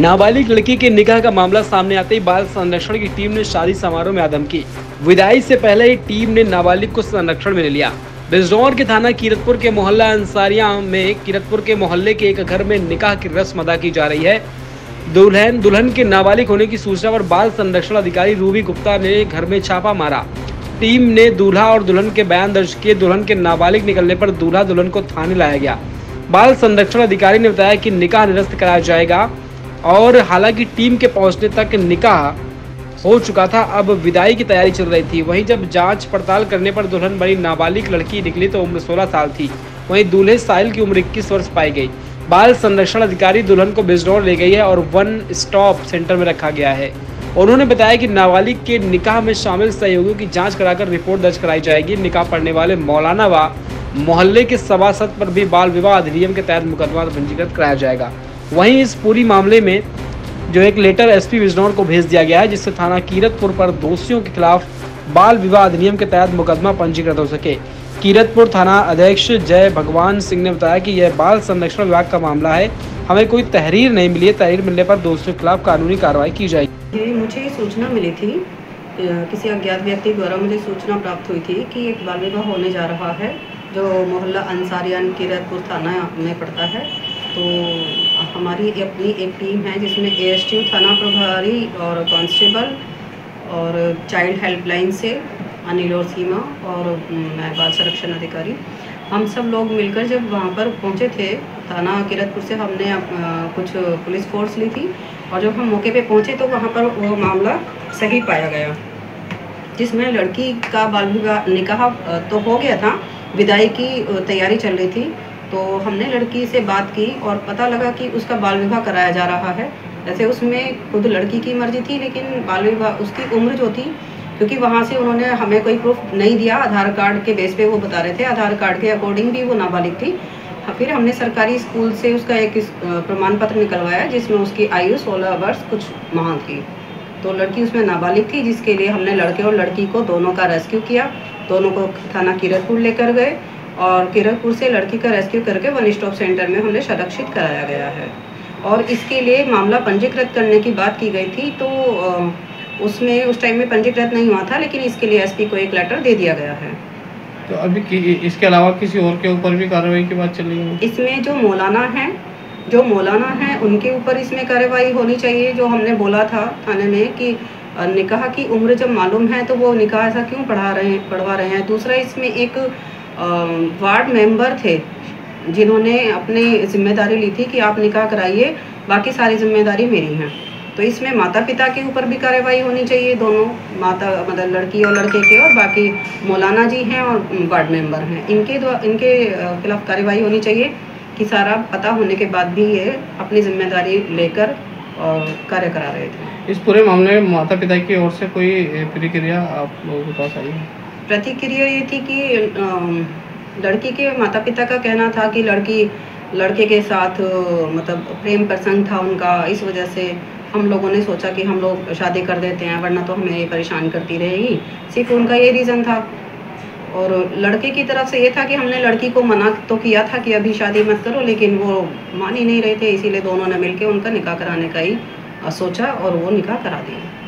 नाबालिग लड़की के निकाह का मामला सामने आते ही बाल संरक्षण की टीम ने शादी समारोह में आदम की। विदाई से पहले ही टीम ने नाबालिग को संरक्षण में ले लिया। बिजनौर के थाना कीरतपुर के मोहल्ला अंसारिया में कीरतपुर के मोहल्ले के एक घर में निकाह की रस्म अदा की जा रही है। दुल्हन के नाबालिग होने की सूचना पर बाल संरक्षण अधिकारी रूबी गुप्ता ने घर में छापा मारा। टीम ने दूल्हा और दुल्हन के बयान दर्ज किए। दुल्हन के नाबालिग निकलने पर दूल्हा दुल्हन को थाने लाया गया। बाल संरक्षण अधिकारी ने बताया कि निकाह निरस्त कराया जाएगा और हालांकि टीम के पहुंचने तक निकाह हो चुका था, अब विदाई की तैयारी चल रही थी। वहीं जब जांच पड़ताल करने पर दुल्हन बड़ी नाबालिग लड़की निकली तो उम्र 16 साल थी। वहीं दूल्हे साहिल की उम्र 21 वर्ष पाई गई। बाल संरक्षण अधिकारी दुल्हन को बिजनौर ले गई है और वन स्टॉप सेंटर में रखा गया है। उन्होंने बताया कि नाबालिग के निकाह में शामिल सहयोगियों की जांच कराकर रिपोर्ट दर्ज कराई जाएगी। निकाह पढ़ने वाले मौलाना व मोहल्ले के सभासद पर भी बाल विवाह अधिनियम के तहत मुकदमा पंजीकृत कराया जाएगा। वहीं इस पूरी मामले में जो एक लेटर एसपी बिजनौर को भेज दिया गया है, जिससे थाना कीरतपुर पर दोषियों के खिलाफ बाल विवाह अधिनियम के तहत मुकदमा पंजीकृत हो सके। कीरतपुर थाना अध्यक्ष जय भगवान सिंह ने बताया कि यह बाल संरक्षण विभाग का मामला है, हमें कोई तहरीर नहीं मिली है। तहरीर मिलने पर दोषियों के खिलाफ कानूनी कार्रवाई की जाएगी। मुझे सूचना मिली थी, किसी अज्ञात व्यक्ति द्वारा मुझे सूचना प्राप्त हुई थी कि एक बाल विवाह होने जा रहा है, जो मोहल्ला अंसारिया कीरतपुर थाना में पड़ता है। तो हमारी अपनी एक टीम है जिसमें एएसटी थाना प्रभारी और कांस्टेबल और चाइल्ड हेल्पलाइन से अनिल और सीमा और मैं बाल संरक्षण अधिकारी, हम सब लोग मिलकर जब वहाँ पर पहुँचे थे थाना कीरतपुर से, हमने कुछ पुलिस फोर्स ली थी और जब हम मौके पे पहुँचे तो वहाँ पर वो मामला सही पाया गया, जिसमें लड़की का बाल विवाह निकाह तो हो गया था, विदाई की तैयारी चल रही थी। तो हमने लड़की से बात की और पता लगा कि उसका बाल विवाह कराया जा रहा है। जैसे उसमें खुद लड़की की मर्जी थी, लेकिन बाल विवाह उसकी उम्र जो थी, क्योंकि वहाँ से उन्होंने हमें कोई प्रूफ नहीं दिया, आधार कार्ड के बेस पे वो बता रहे थे, आधार कार्ड के अकॉर्डिंग भी वो नाबालिग थी। फिर हमने सरकारी स्कूल से उसका एक प्रमाण पत्र निकलवाया जिसमें उसकी आयु 16 वर्ष कुछ माह थी। तो लड़की उसमें नाबालिग थी, जिसके लिए हमने लड़के और लड़की को दोनों का रेस्क्यू किया। दोनों को थाना कीरतपुर लेकर गए और कीरतपुर से लड़की का रेस्क्यू करके वन स्टॉप सेंटर में हमने सुरक्षित कराया गया है। और इसके लिए मामला पंजीकृत करने की बात की गई थी, तो उसमें उस टाइम में पंजीकृत नहीं हुआ था, लेकिन इसके लिए एसपी को एक लेटर दे दिया गया है। तो अभी इसके अलावा किसी और के ऊपर भी कार्रवाई की बात चल रही है? इसमें जो मौलाना है उनके ऊपर इसमें कार्रवाई होनी चाहिए। जो हमने बोला था थाने में कि निकाह की उम्र जब मालूम है तो वो निकाह ऐसा क्यों पढ़वा रहे हैं। दूसरा, इसमें एक वार्ड मेंबर थे जिन्होंने अपनी जिम्मेदारी ली थी कि आप निकाह कराइए, बाकी सारी जिम्मेदारी मेरी है। तो इसमें माता पिता के ऊपर भी कार्रवाई होनी चाहिए, दोनों माता मतलब लड़की और लड़के के, और बाकी मौलाना जी हैं और वार्ड मेंबर हैं, इनके खिलाफ कार्रवाई होनी चाहिए कि सारा पता होने के बाद भी ये अपनी जिम्मेदारी लेकर और कार्य करा रहे थे। इस पूरे मामले में माता पिता की ओर से कोई प्रतिक्रिया आप लोगों के पास आई है? प्रतिक्रिया ये थी कि लड़की के माता पिता का कहना था कि लड़के के साथ मतलब प्रेम प्रसंग था उनका, इस वजह से हम लोगों ने सोचा कि हम लोग शादी कर देते हैं, वरना तो हमें ये परेशान करती रहेगी। सिर्फ उनका ये रीज़न था। और लड़के की तरफ से ये था कि हमने लड़की को मना तो किया था कि अभी शादी मत करो, लेकिन वो मान ही नहीं रहे थे, इसीलिए दोनों ने मिलकर उनका निकाह कराने का ही सोचा और वो निकाह करा दिया।